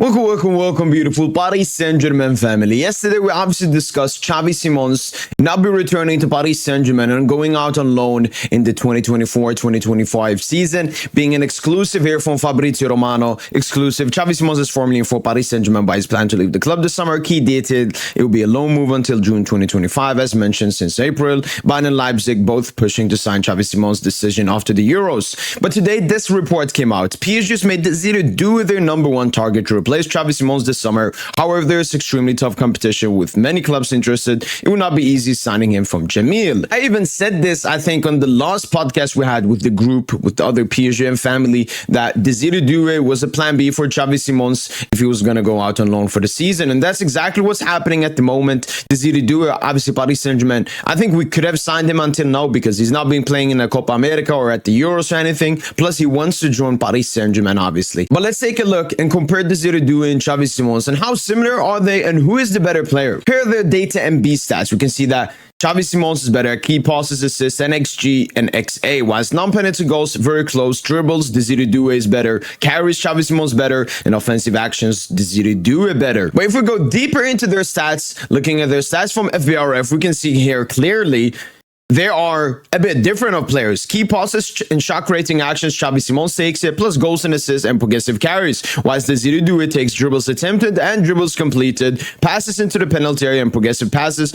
Welcome, beautiful Paris Saint Germain family. Yesterday, we obviously discussed Xavi Simons not be returning to Paris Saint Germain and going out on loan in the 2024-2025 season, being an exclusive here from Fabrizio Romano. Exclusive. Xavi Simons is formally in for Paris Saint Germain, but he's planning to leave the club this summer. Key dated, it will be a loan move until June 2025, as mentioned since April. Bayern and Leipzig both pushing to sign Xavi Simons' decision after the Euros. But today, this report came out. PSG just made Desire Doue their number one target to replace Xavi Simons this summer. However, there's extremely tough competition with many clubs interested. It will not be easy signing him from Jamil. I even said this, I think, on the last podcast we had with the group, with the other PSG family, that Desire Doue was a plan B for Xavi Simons if he was going to go out on loan for the season. And that's exactly what's happening at the moment. Desire Doue, obviously Paris Saint Germain, I think we could have signed him until now because he's not been playing in the Copa America or at the Euros or anything. Plus, he wants to join Paris Saint Germain, obviously. But let's take a look and compare Desire Doue and Xavi Simons and how similar are they and who is the better player. Here are their data and B stats. We can see that Xavi Simons is better at key passes, assists, and XG and XA, whilst non-penalty goals very close. Dribbles, Desire Doue is better. Carries, Xavi Simons better. And offensive actions, Desire Doue better. But if we go deeper into their stats, looking at their stats from FBRF, we can see here clearly they are a bit different of players. Key passes and shot creating actions, Xavi Simons takes it, plus goals and assists and progressive carries. Whilst Desire Doue takes dribbles attempted and dribbles completed, passes into the penalty area and progressive passes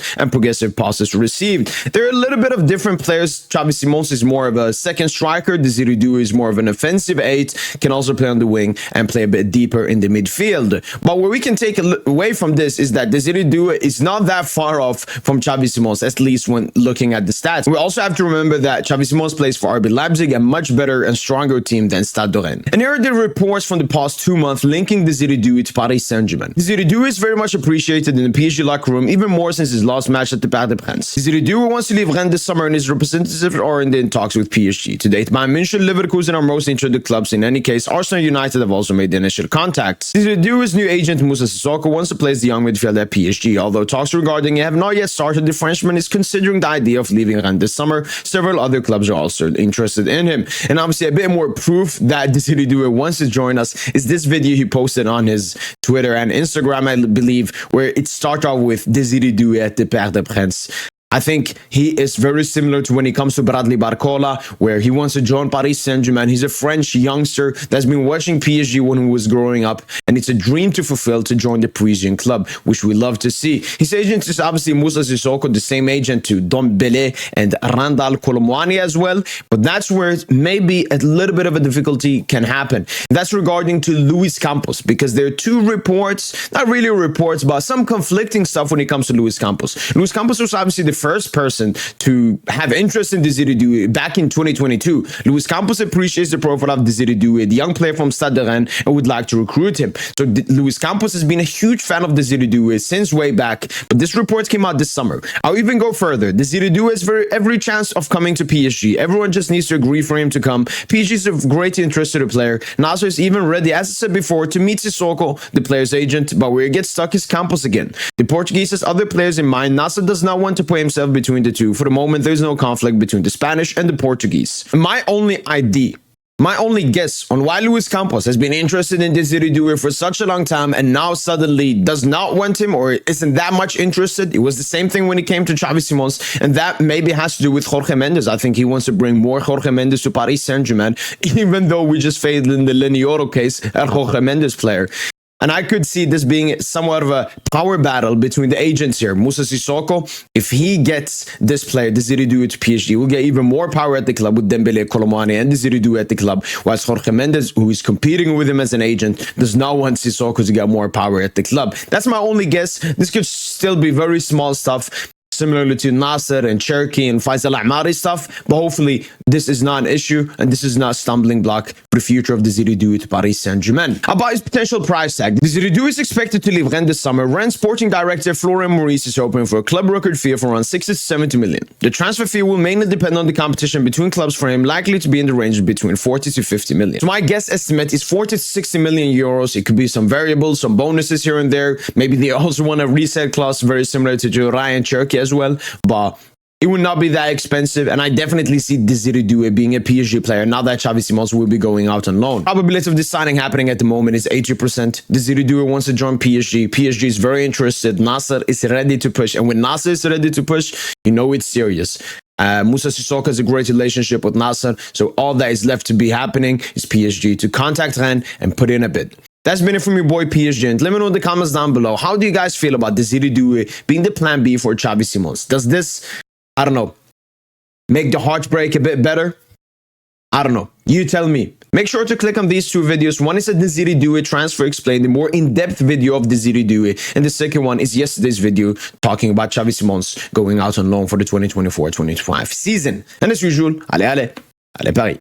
passes received. They're a little bit of different players. Xavi Simons is more of a second striker. Desire Doue is more of an offensive 8, can also play on the wing and play a bit deeper in the midfield. But what we can take away from this is that Desire Doue is not that far off from Xavi Simons, at least when looking at the stats. We also have to remember that Xavi Simons plays for RB Leipzig, a much better and stronger team than Stade De Rennais. And here are the reports from the past 2 months linking Desire Doue to Paris Saint Germain. Desire Doue is very much appreciated in the PSG locker room, even more since his last match at the Stade De Rennais. Desire Doue wants to leave Rennes this summer and his representatives are in talks with PSG. To date, Bayern Munich, Leverkusen are most interested clubs. In any case, Arsenal United have also made the initial contacts. Desire Doue's new agent Moussa Sissoko wants to place the young midfielder at PSG. Although talks regarding it have not yet started, the Frenchman is considering the idea of leaving Rennes this summer. Several other clubs are also interested in him. And obviously, a bit more proof that Desire Doue wants to join us is this video he posted on his Twitter and Instagram, I believe, where it started off with Desire Doue at the Stade de Rennais. I think he is very similar to when it comes to Bradley Barcola, where he wants to join Paris Saint Germain. He's a French youngster that's been watching PSG when he was growing up, and it's a dream to fulfill to join the Parisian club, which we love to see. His agent is obviously Moussa Sissoko, the same agent to Dombele and Randal Colomwani as well, but that's where maybe a little bit of a difficulty can happen. That's regarding to Luis Campos, because there are two reports, not really reports, but some conflicting stuff when it comes to Luis Campos. Luis Campos was obviously the first person to have interest in Desire Doue back in 2022. Luis Campos appreciates the profile of Desire Doue, the young player from Stade de Rennais, and would like to recruit him. So Luis Campos has been a huge fan of Desire Doue since way back, but this report came out this summer. I'll even go further. Desire Doue has every chance of coming to PSG. Everyone just needs to agree for him to come. PSG is a great interested player. Nasser is even ready, as I said before, to meet Sissoko, the player's agent, but where it gets stuck is Campos again. The Portuguese has other players in mind. Nasser does not want to play himself between the two. For the moment, there's no conflict between the Spanish and the Portuguese. My only guess on why Luis Campos has been interested in Desire Doue for such a long time and now suddenly does not want him or isn't that much interested. It was the same thing when it came to Xavi Simons, and that maybe has to do with Jorge Mendes. I think he wants to bring more Jorge Mendes to Paris Saint Germain, even though we just failed in the Lenioro case, a Jorge Mendes player. And I could see this being somewhat of a power battle between the agents here. Moussa Sissoko, if he gets this player, Desire Doue to PSG, will get even more power at the club with Dembele, Colomani, and Desire Doue at the club, whilst Jorge Mendes, who is competing with him as an agent, does not want Sissoko to get more power at the club. That's my only guess. This could still be very small stuff, similarly to Nasser and Cherki and Faisal Ahmari stuff, but hopefully this is not an issue and this is not a stumbling block for the future of Desire Doue to Paris Saint Germain. About his potential price tag, Desire Doue is expected to leave Rennes this summer. Rennes sporting director Florian Maurice is hoping for a club record fee of around 60 to 70 million. The transfer fee will mainly depend on the competition between clubs for him, likely to be in the range between 40 to 50 million. So my guess estimate is 40 to 60 million euros. It could be some variables, some bonuses here and there. Maybe they also want a reset clause very similar to Ryan Cherki as well, but It would not be that expensive, and I definitely see Desire Doue being a PSG player now that Xavi Simons will be going out on loan. Probability of this signing happening at the moment is 80%. Desire Doue wants to join PSG. PSG is very interested. Nasser is ready to push, and when Nasser is ready to push, you know it's serious. Moussa Sissoko has a great relationship with Nasser, so all that is left to be happening is PSG to contact Rennes and put in a bid. That's been it from your boy PSG, and let me know in the comments down below. How do you guys feel about Desire Doue being the plan B for Xavi Simons? Does this, I don't know, make the heartbreak a bit better? I don't know. You tell me. Make sure to click on these two videos. One is a Desire Doue transfer explained, the more in-depth video of Desire Doue, and the second one is yesterday's video talking about Xavi Simons going out on loan for the 2024-2025 season. And as usual, allez Paris.